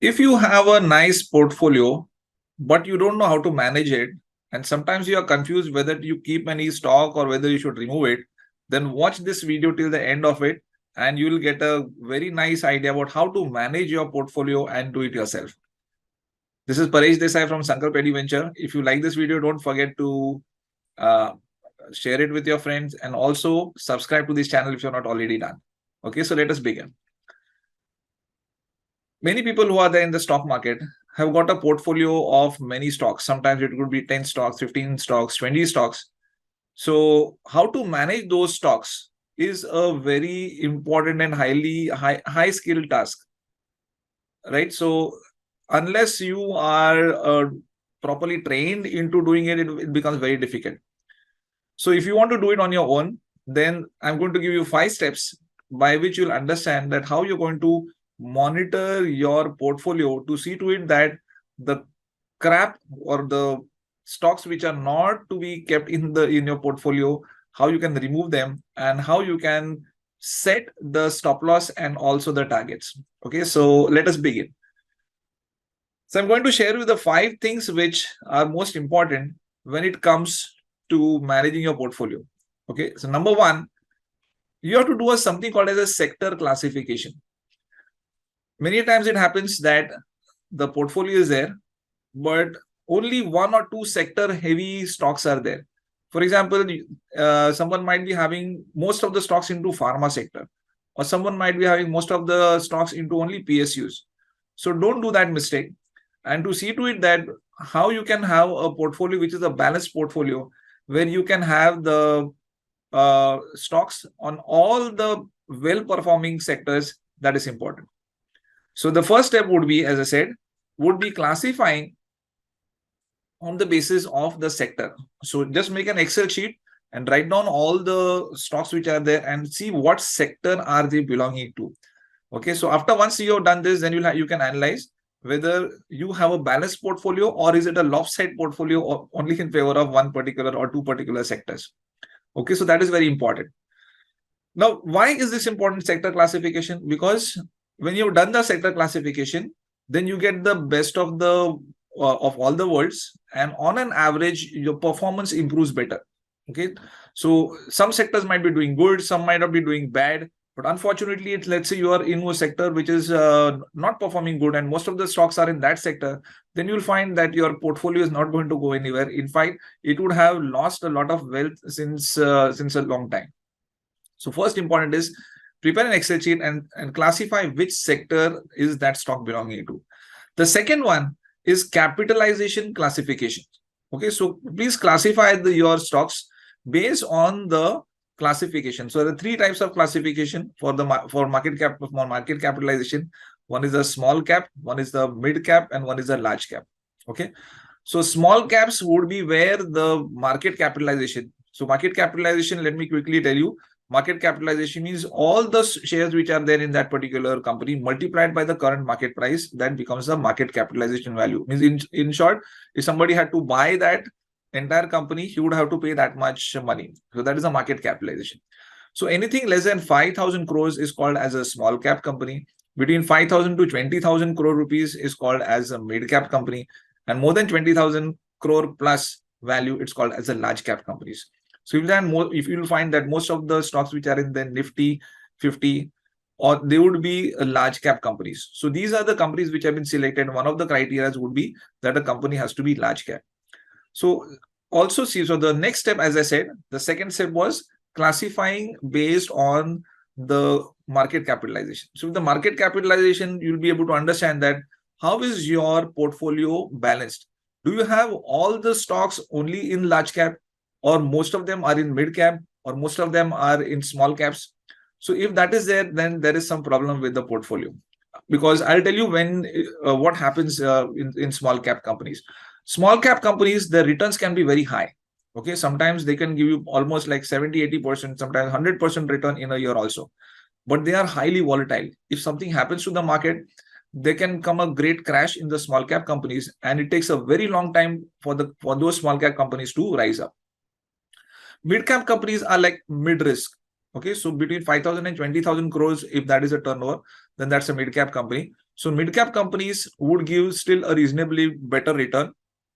If you have a nice portfolio, but you don't know how to manage it, and sometimes you are confused whether you keep any stock or whether you should remove it, then watch this video till the end of it, and you will get a very nice idea about how to manage your portfolio and do it yourself. This is Paresh Desai from Sankalp Edu Venture. If you like this video, don't forget to uh, share it with your friends and also subscribe to this channel if you're not already done. Okay, so let us begin. Many people who are there in the stock market have got a portfolio of many stocks. Sometimes it could be 10 stocks, 15 stocks, 20 stocks. So how to manage those stocks is a very important and high skill task, right? So unless you are properly trained into doing it, it becomes very difficult. So if you want to do it on your own, then I'm going to give you 5 steps by which you'll understand that how you're going to monitor your portfolio to see to it that the crap or the stocks which are not to be kept in your portfolio, how you can remove them and how you can set the stop loss and also the targets. Okay, so let us begin. So I'm going to share with you the 5 things which are most important when it comes to managing your portfolio. Okay, so number 1, you have to do something called as a sector classification. Many times it happens that the portfolio is there, but only 1 or 2 sector heavy stocks are there. For example, someone might be having most of the stocks into pharma sector, or someone might be having most of the stocks into only PSUs. So don't do that mistake. And to see to it that how you can have a portfolio which is a balanced portfolio where you can have the stocks on all the well-performing sectors, that is important. So the first step would be, as I said, would be classifying on the basis of the sector. So just make an Excel sheet and write down all the stocks which are there and see what sector are they belonging to. Okay, so after once you have done this, then you can analyze whether you have a balanced portfolio or is it a lopsided portfolio or only in favor of one particular or 2 particular sectors. Okay, so that is very important. Now, why is this important, sector classification? Because when you've done the sector classification, then you get the best of all the worlds, and on an average, your performance improves better. Okay, so some sectors might be doing good, some might not be doing bad, but unfortunately, let's say you are in a sector which is not performing good, and most of the stocks are in that sector, then you'll find that your portfolio is not going to go anywhere. In fact, it would have lost a lot of wealth since a long time. So first important is prepare an Excel sheet and classify which sector is that stock belonging to. The second one is capitalization classification. Okay, so please classify your stocks based on the classification. So there are 3 types of classification for market capitalization. One is the small cap, one is the mid cap, and one is the large cap. Okay, so small caps would be where the market capitalization. So market capitalization, let me quickly tell you. Market capitalization means all the shares which are there in that particular company multiplied by the current market price, that becomes the market capitalization value. Means in short, if somebody had to buy that entire company, he would have to pay that much money. So that is a market capitalization. So anything less than 5,000 crores is called as a small cap company. Between 5,000 to 20,000 crore rupees is called as a mid cap company. And more than 20,000 crore plus value, it's called as a large cap companies. So if you'll find that most of the stocks which are in the Nifty 50, or they would be large cap companies. So these are the companies which have been selected. One of the criteria would be that a company has to be large cap. So also see, so the next step, as I said, the second step was classifying based on the market capitalization. So with the market capitalization, you'll be able to understand that how is your portfolio balanced? Do you have all the stocks only in large cap, or most of them are in mid cap, or most of them are in small caps? So if that is there, then there is some problem with the portfolio. Because I'll tell you what happens in small cap companies. Small cap companies, the returns can be very high. Okay, sometimes they can give you almost like 70-80%, sometimes 100% return in a year also. But they are highly volatile. If something happens to the market, there can come a great crash in the small cap companies, and it takes a very long time for those small cap companies to rise up. Mid cap companies are like mid risk. Okay, so between 5,000 and 20,000 crores, if that is a turnover, then that's a mid cap company. So mid-cap companies would give still a reasonably better return.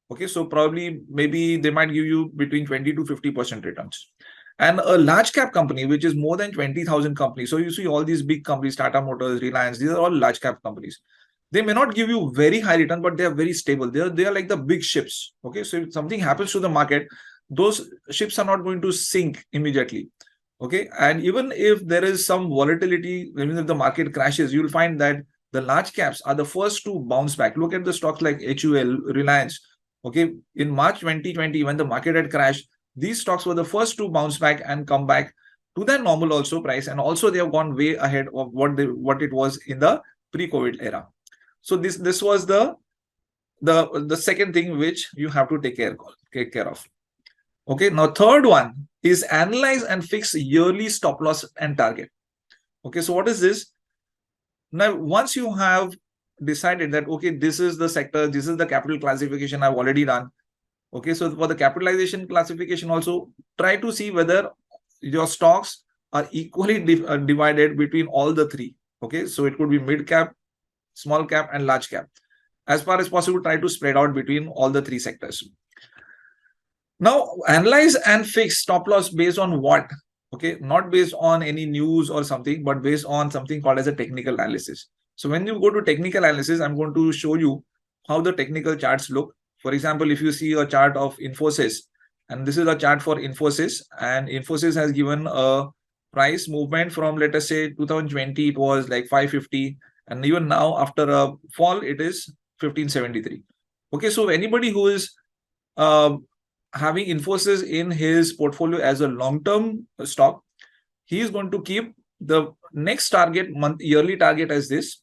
Okay, so probably maybe they might give you between 20 to 50% returns. And a large cap company, which is more than 20,000 companies. So you see all these big companies, Tata Motors, Reliance, these are all large cap companies. They may not give you very high return, but they are very stable. They are like the big ships. Okay, so if something happens to the market, those ships are not going to sink immediately. Okay, and even if there is some volatility, even if the market crashes, you'll find that the large caps are the first to bounce back. Look at the stocks like HUL, Reliance. Okay, in March 2020, when the market had crashed, these stocks were the first to bounce back and come back to their normal also price, and also they have gone way ahead of what it was in the pre-COVID era. So this was the second thing which you have to take care of. Okay, now third one is analyze and fix yearly stop loss and target. Okay, so what is this? Now, once you have decided that, okay, this is the sector, this is the capital classification I've already done. Okay, so for the capitalization classification also, try to see whether your stocks are equally divided between all the three. Okay, so it could be mid cap, small cap, and large cap. As far as possible, try to spread out between all the three sectors. Now, analyze and fix stop loss based on what? Okay, not based on any news or something, but based on something called as a technical analysis. So when you go to technical analysis, I'm going to show you how the technical charts look. For example, if you see a chart of Infosys, and this is a chart for Infosys, and Infosys has given a price movement from, let us say, 2020, it was like 550, and even now after a fall, it is 1573. Okay, so anybody who is having Infosys in his portfolio as a long-term stock, he is going to keep the next target yearly target as this,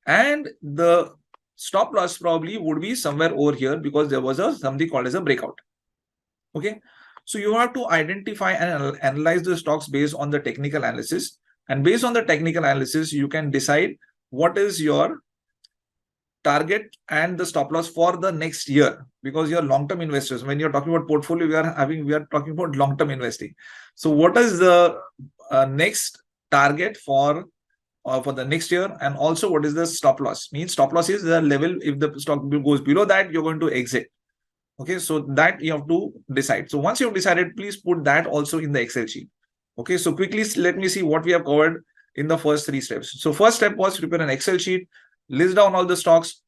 and the stop loss probably would be somewhere over here because there was something called as a breakout. Okay, so you have to identify and analyze the stocks based on the technical analysis, and based on the technical analysis, you can decide what is your target and the stop loss for the next year, because you're long-term investors. When you're talking about portfolio, we are talking about long-term investing. So what is the next target for the next year, and also what is the stop loss? Means stop loss is the level, if the stock goes below that, you're going to exit. Okay, so that you have to decide. So once you've decided, please put that also in the Excel sheet. Okay, so quickly let me see what we have covered in the first three steps. So first step was prepare an Excel sheet, list down all the stocks,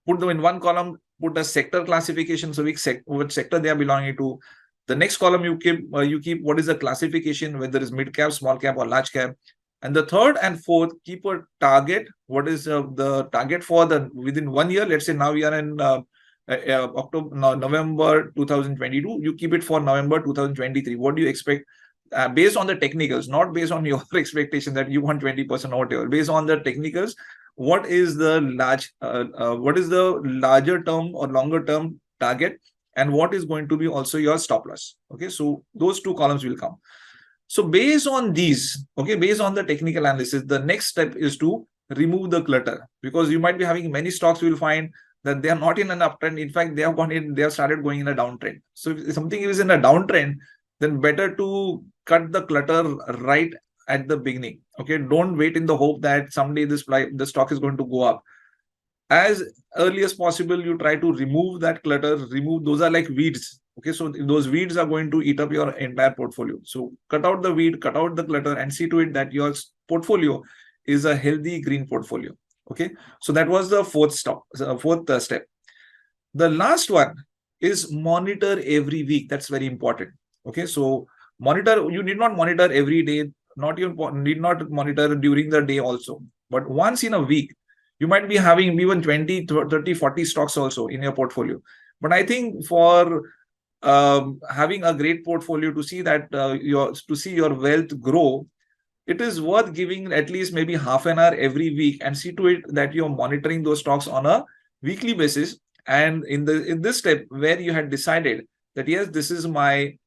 put them in one column, put a sector classification, so which sector they are belonging to. The next column you keep what is the classification, whether it's mid cap, small cap, or large cap. And the third and fourth, keep a target. What is the target for the within 1 year? Let's say now we are in November 2022. You keep it for November 2023. What do you expect? Based on the technicals, not based on your expectation that you want 20% or whatever. Based on the technicals, what is the larger term or longer term target, and what is going to be also your stop loss? Okay, so those two columns will come. So based on these, okay, based on the technical analysis, the next step is to remove the clutter, because you might be having many stocks. You will find that they are not in an uptrend. In fact, they have started going in a downtrend. So if something is in a downtrend, then better to cut the clutter right at the beginning. Okay, don't wait in the hope that someday the stock is going to go up. As early as possible, you try to remove that clutter. Those are like weeds. Okay, so those weeds are going to eat up your entire portfolio. So cut out the weed, cut out the clutter, and see to it that your portfolio is a healthy green portfolio. Okay, so that was the fourth step. The last one is monitor every week. That's very important. Okay, so you need not monitor every day, need not monitor during the day also, but once in a week. You might be having even 20, 30, 40 stocks also in your portfolio. But I think for having a great portfolio, to see that your wealth grow, it is worth giving at least maybe half an hour every week, and see to it that you're monitoring those stocks on a weekly basis. And in this step where you had decided that yes, this is my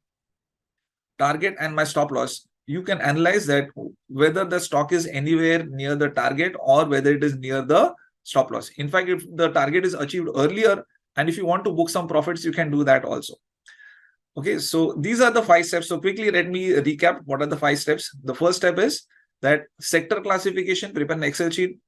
target and my stop loss, you can analyze that whether the stock is anywhere near the target or whether it is near the stop loss. In fact, if the target is achieved earlier, and if you want to book some profits, you can do that also. Okay, so these are the 5 steps. So quickly, let me recap what are the 5 steps. The first step is that sector classification, prepare an Excel sheet,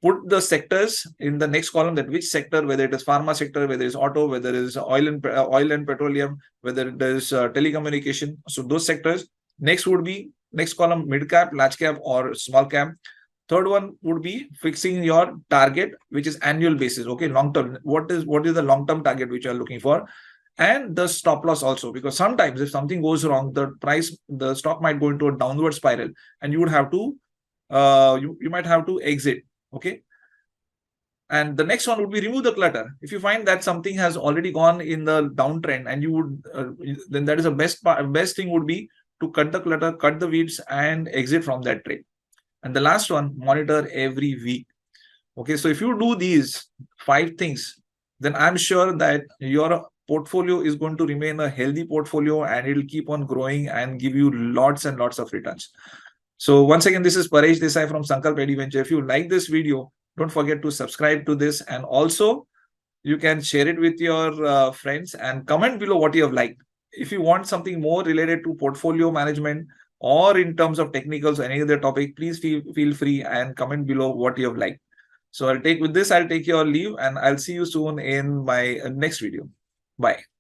put the sectors in the next column, that which sector, whether it is pharma sector, whether it's auto, whether it is oil and petroleum, whether it is telecommunication. So those sectors. Next would be next column, mid cap, large cap, or small cap. Third one would be fixing your target, which is annual basis. Okay, long term. What is the long term target which you are looking for? And the stop loss also, because sometimes if something goes wrong, the stock might go into a downward spiral, and you would have to you might have to exit. Okay. And the next one would be remove the clutter. If you find that something has already gone in the downtrend, and you would then that is the best thing would be to cut the clutter, cut the weeds, and exit from that trade. And the last one, monitor every week. Okay, so if you do these 5 things, then I'm sure that your portfolio is going to remain a healthy portfolio, and it will keep on growing and give you lots and lots of returns. So once again, this is Paresh Desai from Sankalp Venture. If you like this video, don't forget to subscribe to this, and also you can share it with your friends and comment below what you have liked. If you want something more related to portfolio management or in terms of technicals or any other topic, please feel free and comment below what you have liked. So I'll take your leave, and I'll see you soon in my next video. Bye.